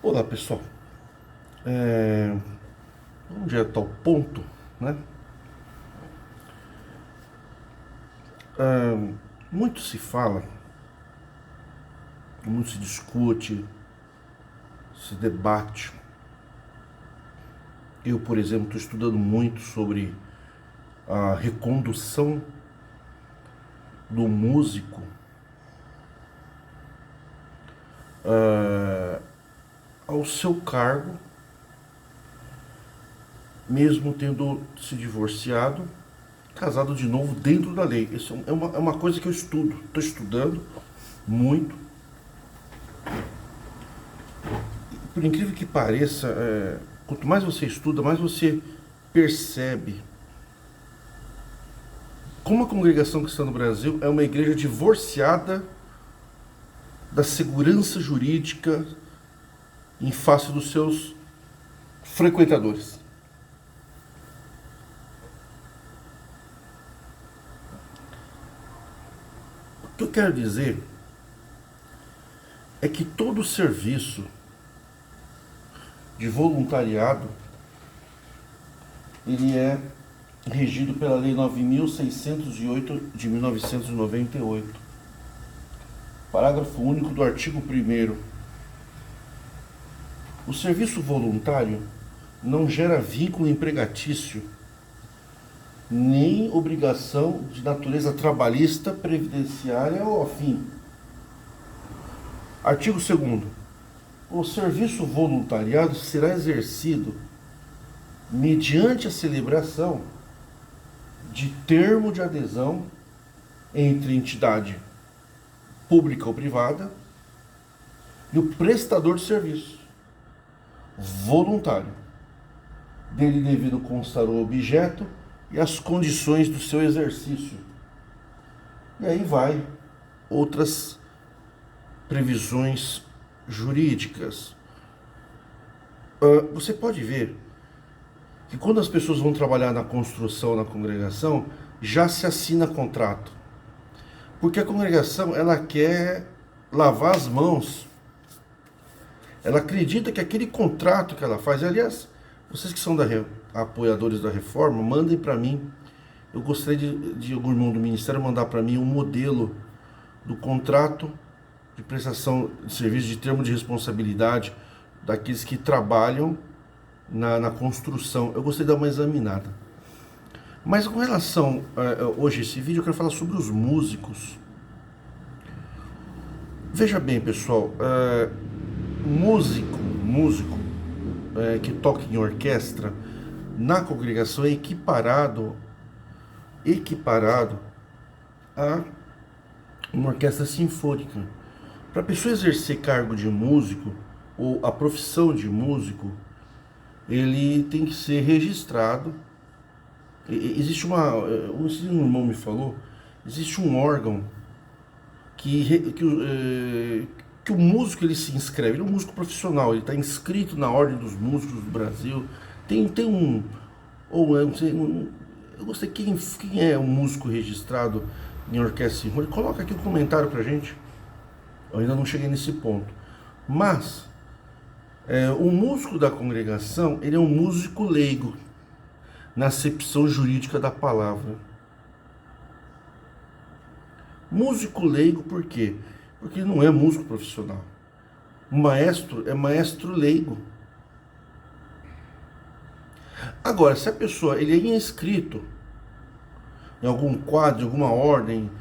Olá pessoal, é... vamos direto ao ponto, né? É... Muito se fala, muito se discute, se debate. Eu, por exemplo, estou estudando muito sobre a recondução do músico ao seu cargo, mesmo tendo se divorciado, casado de novo dentro da lei. Isso é uma coisa que eu estou estudando muito. Por incrível que pareça, quanto mais você estuda, mais você percebe como a congregação cristã no Brasil é uma igreja divorciada da segurança jurídica em face dos seus frequentadores. O que eu quero dizer é que todo serviço de voluntariado ele é regido pela Lei 9.608 de 1998, parágrafo único do artigo 1º. O serviço voluntário não gera vínculo empregatício, nem obrigação de natureza trabalhista, previdenciária ou afim. Artigo 2º. O serviço voluntariado será exercido mediante a celebração de termo de adesão entre entidade pública ou privada e o prestador de serviço voluntário, dele devido constar o objeto e as condições do seu exercício. E aí vai outras previsões jurídicas. Você pode ver que quando as pessoas vão trabalhar na construção, na congregação, já se assina contrato. Porque a congregação, ela quer lavar as mãos. Ela acredita que aquele contrato que ela faz, aliás, vocês que são apoiadores da reforma, mandem para mim. Eu gostaria de algum irmão do ministério mandar para mim um modelo do contrato de prestação de serviço, de termo de responsabilidade daqueles que trabalham na construção. Eu gostaria de dar uma examinada. Mas com relação hoje esse vídeo, eu quero falar sobre os músicos. Veja bem, pessoal, músico que toca em orquestra na congregação é equiparado a uma orquestra sinfônica. Para a pessoa exercer cargo de músico ou a profissão de músico, ele tem que ser registrado. Existe um irmão me falou, existe um órgão que o músico ele se inscreve, ele é um músico profissional, ele está inscrito na Ordem dos Músicos do Brasil. Tem um, ou eu não sei, eu gostei, quem é um músico registrado em orquestra sinfônica? Coloca aqui um comentário pra gente. Eu ainda não cheguei nesse ponto. Mas o músico da congregação, ele é um músico leigo, na acepção jurídica da palavra. Músico leigo por quê? Porque ele não é músico profissional. O maestro é maestro leigo. Agora, se a pessoa ele é inscrito em algum quadro, em alguma ordem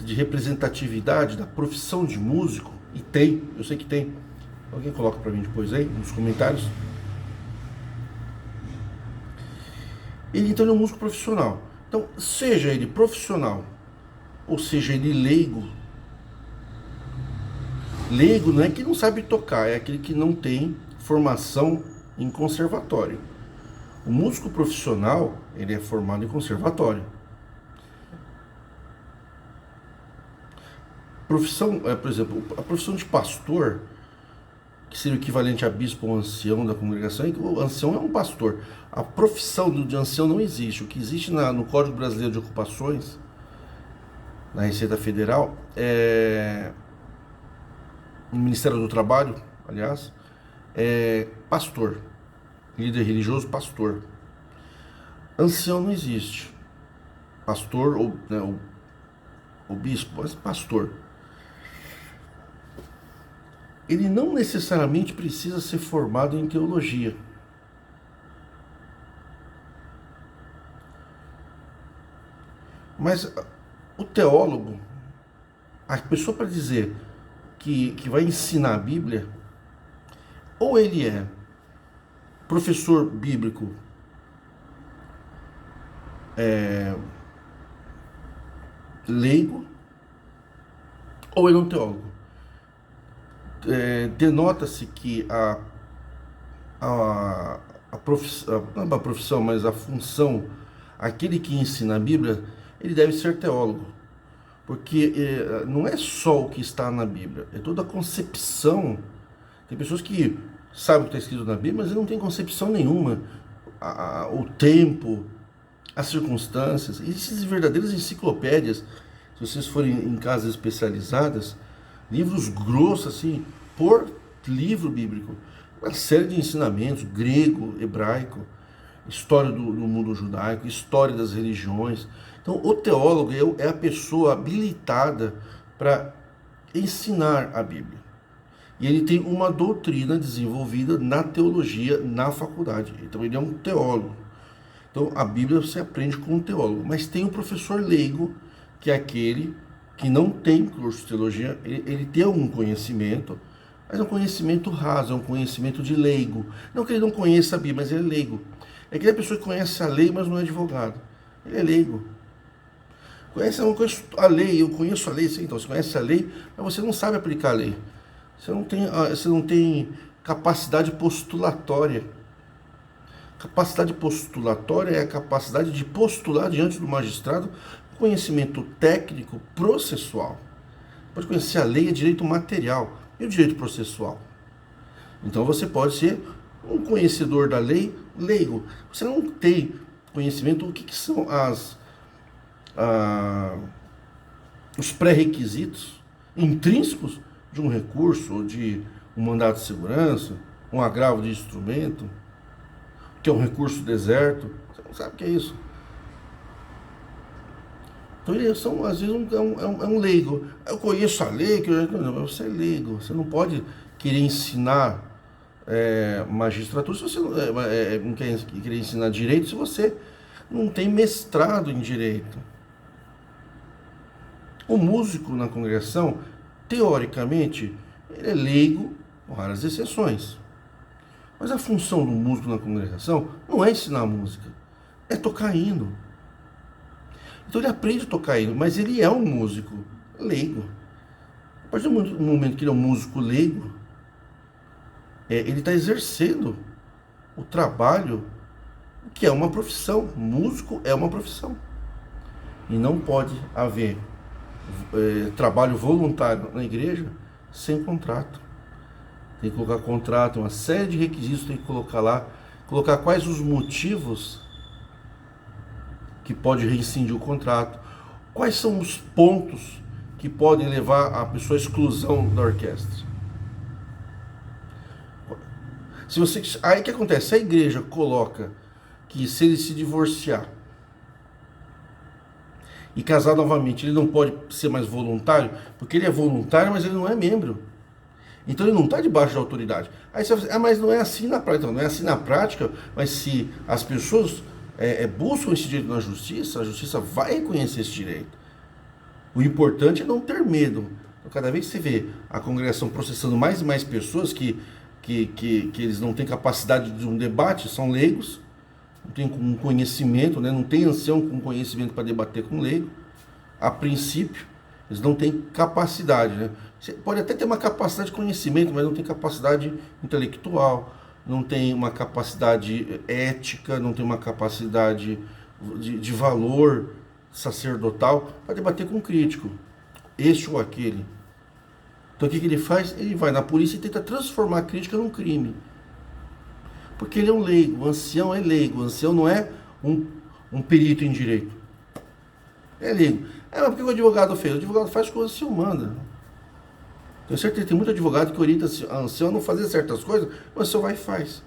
de representatividade da profissão de músico, e tem, eu sei que tem, alguém coloca para mim depois aí, nos comentários, ele então é um músico profissional. Então, seja ele profissional, ou seja ele leigo, leigo não é que não sabe tocar, é aquele que não tem formação em conservatório. O músico profissional, ele é formado em conservatório. Profissão, por exemplo, a profissão de pastor, que seria o equivalente a bispo ou ancião da congregação, o ancião é um pastor. A profissão de ancião não existe. O que existe no Código Brasileiro de Ocupações, na Receita Federal, no Ministério do Trabalho, aliás, é pastor. Líder religioso, pastor. Ancião não existe. Pastor, ou, né, o bispo, mas pastor. Ele não necessariamente precisa ser formado em teologia. Mas o teólogo, a pessoa para dizer que vai ensinar a Bíblia, ou ele é professor bíblico leigo, ou ele é um teólogo. Denota-se que a profissão, não é a profissão, mas a função, aquele que ensina a Bíblia, ele deve ser teólogo. Porque não é só o que está na Bíblia, é toda a concepção. Tem pessoas que sabem o que está escrito na Bíblia, mas não tem concepção nenhuma. O tempo, as circunstâncias. Existem verdadeiras enciclopédias, se vocês forem em casas especializadas, livros grossos, assim, por livro bíblico. Uma série de ensinamentos, grego, hebraico, história do mundo judaico, história das religiões. Então, o teólogo é a pessoa habilitada para ensinar a Bíblia. E ele tem uma doutrina desenvolvida na teologia, na faculdade. Então, ele é um teólogo. Então, a Bíblia você aprende com um teólogo. Mas tem o professor leigo, que é aquele que não tem curso de teologia, ele tem algum conhecimento, mas é um conhecimento raso, é um conhecimento de leigo. Não que ele não conheça a Bíblia, mas ele é leigo. É aquela pessoa que conhece a lei, mas não é advogado. Ele é leigo. Eu conheço a lei, eu conheço a lei, sim, então você conhece a lei, mas você não sabe aplicar a lei. Você não tem capacidade postulatória. Capacidade postulatória é a capacidade de postular diante do magistrado conhecimento técnico processual. Pode conhecer a lei, é direito material e o direito processual. Então você pode ser um conhecedor da lei leigo. Você não tem conhecimento do que são os pré-requisitos intrínsecos de um recurso, ou de um mandado de segurança, um agravo de instrumento, que é um recurso deserto. Você não sabe o que é isso. Então eles são, às vezes, um leigo. Eu conheço a lei, não, você é leigo. Você não pode querer ensinar magistratura se você não quer querer ensinar direito se você não tem mestrado em direito. O músico na congregação, teoricamente, ele é leigo, com raras exceções. Mas a função do músico na congregação não é ensinar música, é tocar hino. Então ele aprende a tocar hino, mas ele é um músico leigo. A partir do momento que ele é um músico leigo, ele está exercendo o trabalho que é uma profissão. Músico é uma profissão. E não pode haver trabalho voluntário na igreja sem contrato. Tem que colocar contrato, uma série de requisitos tem que colocar lá, colocar quais os motivos que pode rescindir o contrato, quais são os pontos que podem levar a pessoa à exclusão da orquestra. Aí o que acontece? Se a igreja coloca que se ele se divorciar e casar novamente, ele não pode ser mais voluntário, porque ele é voluntário, mas ele não é membro. Então ele não está debaixo da autoridade. Aí você vai dizer, mas não é assim na prática. Então, não é assim na prática, mas se as pessoas buscam esse direito na justiça, a justiça vai reconhecer esse direito. O importante é não ter medo. Então, cada vez que você vê a congregação processando mais e mais pessoas que eles não têm capacidade de um debate, são leigos, não tem um conhecimento, né? Não tem ancião com conhecimento para debater com leigo, a princípio, eles não têm capacidade, né? Você pode até ter uma capacidade de conhecimento, mas não tem capacidade intelectual, não tem uma capacidade ética, não tem uma capacidade de valor sacerdotal para debater com um crítico, este ou aquele. Então o que ele faz? Ele vai na polícia e tenta transformar a crítica num crime. Porque ele é um leigo, o ancião é leigo, o ancião não é um perito em direito. É leigo. Mas por que o advogado fez? O advogado faz o que o ancião manda. Tenho certeza que tem muito advogado que orienta a ancião a não fazer certas coisas, mas o senhor vai e faz.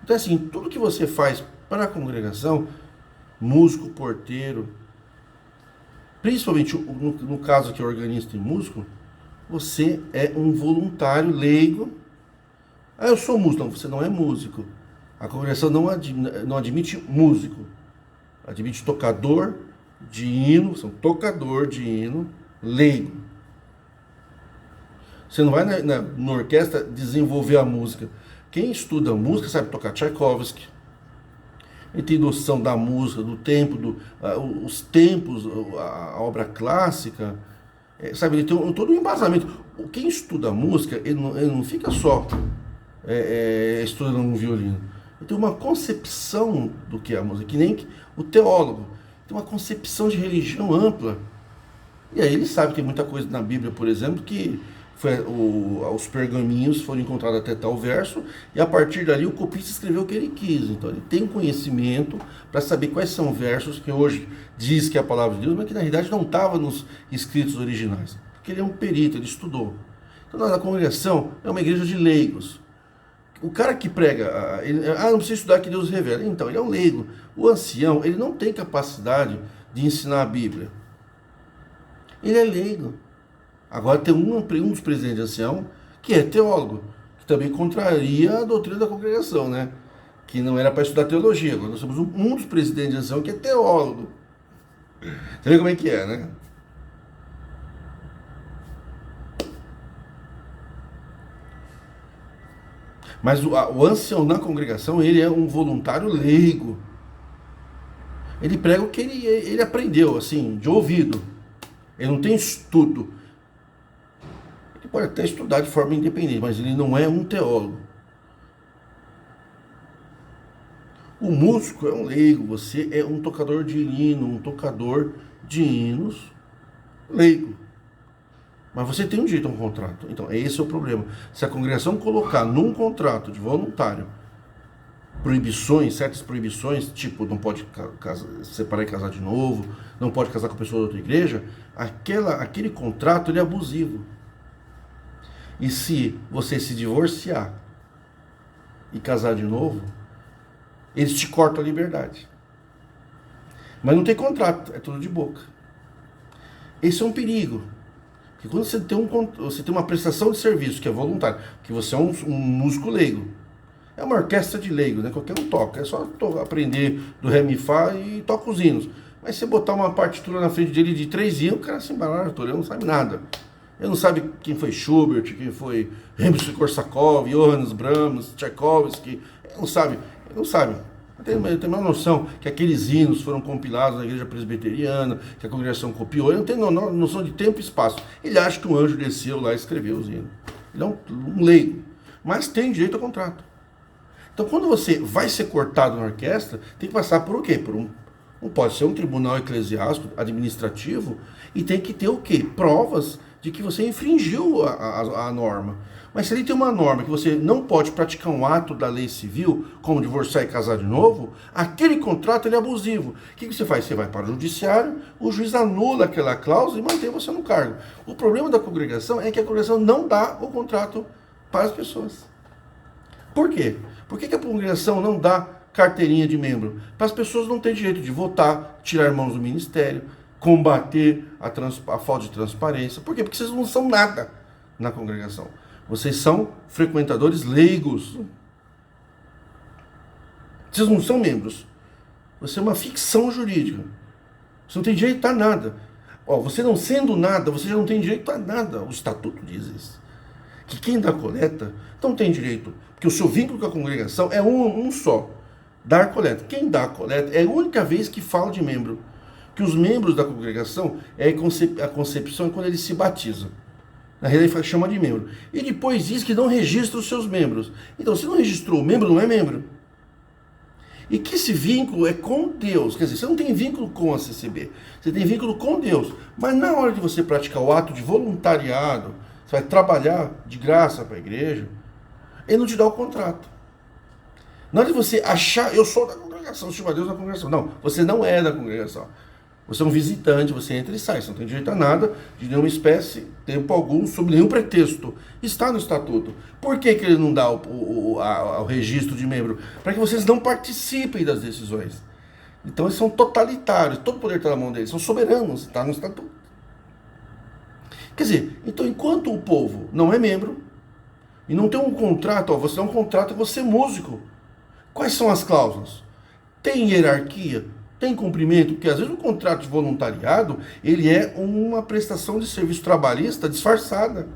Então, assim, tudo que você faz para a congregação, músico, porteiro, principalmente no caso que é organista e músico, você é um voluntário leigo. Ah, eu sou músico. Não, você não é músico. A congregação não admite músico. Admite tocador de hino, são tocador de hino leigo. Você não vai na orquestra desenvolver a música. Quem estuda música sabe tocar Tchaikovsky. Ele tem noção da música, do tempo, os tempos, a obra clássica. Sabe, ele tem todo um embasamento. Quem estuda música, ele não fica só estudando um violino. Ele tem uma concepção do que é a música, que nem o teólogo. Tem uma concepção de religião ampla. E aí ele sabe que tem muita coisa na Bíblia, por exemplo, que os pergaminhos foram encontrados até tal verso, e a partir dali o copista escreveu o que ele quis. Então ele tem conhecimento para saber quais são versos que hoje diz que é a palavra de Deus, mas que na realidade não estava nos escritos originais. Porque ele é um perito, ele estudou. Então a congregação é uma igreja de leigos. O cara que prega, não precisa estudar que Deus revela. Então, ele é um leigo. O ancião, ele não tem capacidade de ensinar a Bíblia. Ele é leigo. Agora tem um dos presidentes de ancião que é teólogo, que também contraria a doutrina da congregação, né? Que não era para estudar teologia. Agora nós temos um dos presidentes de ancião que é teólogo. Você vê como é que é, né? Mas o ancião na congregação, ele é um voluntário leigo. Ele prega o que ele aprendeu, assim, de ouvido. Ele não tem estudo. Ele pode até estudar de forma independente, mas ele não é um teólogo. O músico é um leigo, você é um tocador de hino, um tocador de hinos leigo. Mas você tem um direito a um contrato. Então, esse é o problema. Se a congregação colocar num contrato de voluntário proibições, certas proibições, tipo, não pode separar e casar de novo, não pode casar com pessoa da outra igreja, aquele contrato ele é abusivo. E se você se divorciar e casar de novo, eles te cortam a liberdade. Mas não tem contrato, é tudo de boca. Esse é um perigo. Porque quando você tem uma prestação de serviço que é voluntário, que você é um músico leigo, é uma orquestra de leigo, né? Qualquer um toca, é só aprender do ré, mi, fá e toca os hinos. Mas você botar uma partitura na frente dele de 3 hinos, o cara se embala, ele não sabe nada. Ele não sabe quem foi Schubert, quem foi Rimsky-Korsakov, Johannes Brahms, Tchaikovsky, ele não sabe. Ele tem uma noção que aqueles hinos foram compilados na igreja presbiteriana, que a congregação copiou. Ele não tem noção de tempo e espaço. Ele acha que um anjo desceu lá e escreveu os hinos. Ele é um leigo, mas tem direito ao contrato. Então, quando você vai ser cortado na orquestra, tem que passar por o quê? Pode ser um tribunal eclesiástico, administrativo, e tem que ter o quê? Provas de que você infringiu a norma. Mas se ele tem uma norma que você não pode praticar um ato da lei civil, como divorciar e casar de novo, aquele contrato ele é abusivo. O que você faz? Você vai para o judiciário, o juiz anula aquela cláusula e mantém você no cargo. O problema da congregação é que a congregação não dá o contrato para as pessoas. Por quê? Por que a congregação não dá carteirinha de membro? Para as pessoas não terem direito de votar, tirar mãos do ministério, combater a falta de transparência. Por quê? Porque vocês não são nada na congregação. Vocês são frequentadores leigos. Vocês não são membros. Você é uma ficção jurídica. Você não tem direito a nada. Você não sendo nada, você já não tem direito a nada. O estatuto diz isso. Que quem dá coleta não tem direito. Porque o seu vínculo com a congregação é um só. Dar coleta. Quem dá coleta é a única vez que fala de membro. Que os membros da congregação, a concepção é quando eles se batizam. Na realidade, chama de membro. E depois diz que não registra os seus membros. Então, se não registrou o membro, não é membro. E que esse vínculo é com Deus. Quer dizer, você não tem vínculo com a CCB. Você tem vínculo com Deus. Mas na hora de você praticar o ato de voluntariado, você vai trabalhar de graça para a igreja, ele não te dá o contrato. Na hora de você achar, eu sou da congregação, chama Deus da congregação. Não, você não é da congregação. Você é um visitante, você entra e sai, você não tem direito a nada, de nenhuma espécie, tempo algum, sob nenhum pretexto. Está no estatuto. Por que, que ele não dá o registro de membro? Para que vocês não participem das decisões. Então eles são totalitários, todo o poder está na mão deles, são soberanos, está no estatuto. Quer dizer, então enquanto o povo não é membro, e não tem um contrato, ó, você dá um contrato, você é músico. Quais são as cláusulas? Tem hierarquia? Tem cumprimento? Porque às vezes o contrato de voluntariado, ele é uma prestação de serviço trabalhista disfarçada.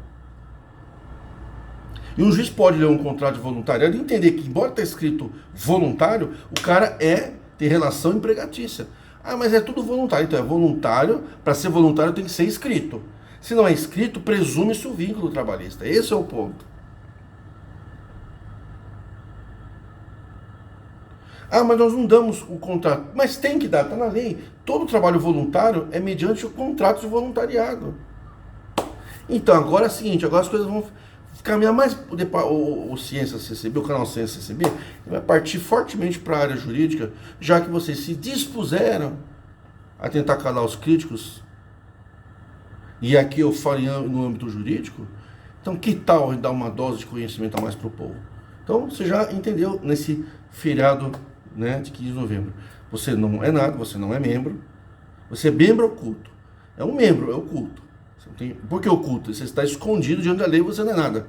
E um juiz pode ler um contrato de voluntariado e entender que, embora está escrito voluntário, o cara tem relação empregatícia. Ah, mas é tudo voluntário. Então é voluntário, para ser voluntário tem que ser escrito. Se não é escrito, presume-se o vínculo trabalhista. Esse é o ponto. Ah, mas nós não damos o contrato. Mas tem que dar, está na lei. Todo trabalho voluntário é mediante o contrato de voluntariado. Então, agora é o seguinte, agora as coisas vão caminhar mais. O Ciência CCB, o canal Ciência CCB, vai partir fortemente para a área jurídica, já que vocês se dispuseram a tentar calar os críticos, e aqui eu falo no âmbito jurídico, então que tal dar uma dose de conhecimento a mais para o povo? Então, você já entendeu nesse feriado, né, de 15 de novembro. Você não é nada, você não é membro. Você é membro oculto. É um membro, é oculto. Você não tem... Por que oculto? Você está escondido diante da lei, você não é nada.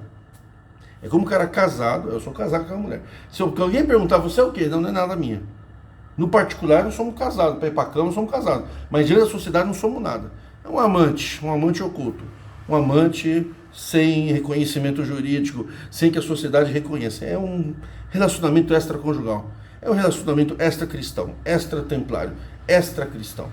É como um cara casado, eu sou casado com uma mulher. Se alguém perguntar, você é o quê? Não, não é nada minha. No particular, nós somos casados. Para ir para a cama, nós somos casados. Mas diante da sociedade, não somos nada. É um amante oculto. Um amante sem reconhecimento jurídico, sem que a sociedade reconheça. É um relacionamento extraconjugal. É um relacionamento extra-cristão, extra-templário, extra-cristão.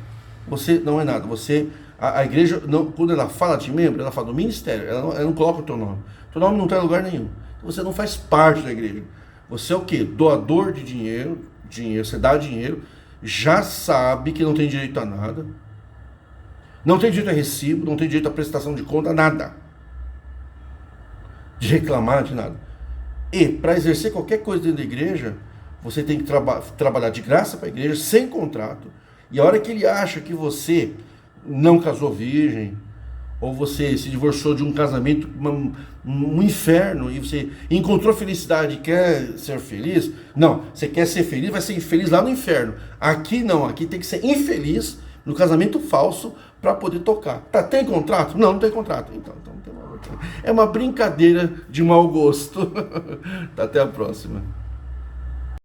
Você não é nada. Você, a igreja, não, quando ela fala de membro, ela fala do ministério. Ela não coloca o teu nome. O teu nome não está em lugar nenhum. Você não faz parte da igreja. Você é o quê? Doador de dinheiro. Você dá dinheiro, já sabe que não tem direito a nada. Não tem direito a recibo, não tem direito a prestação de conta, nada. De reclamar, de nada. E para exercer qualquer coisa dentro da igreja, você tem que trabalhar de graça para a igreja, sem contrato. E a hora que ele acha que você não casou virgem, ou você se divorciou de um casamento, um inferno, e você encontrou felicidade e quer ser feliz, não, você quer ser feliz, vai ser infeliz lá no inferno. Aqui não, aqui tem que ser infeliz no casamento falso para poder tocar. Tá, tem contrato? Não, não tem contrato. Então não tem mal. É uma brincadeira de mau gosto. Até a próxima.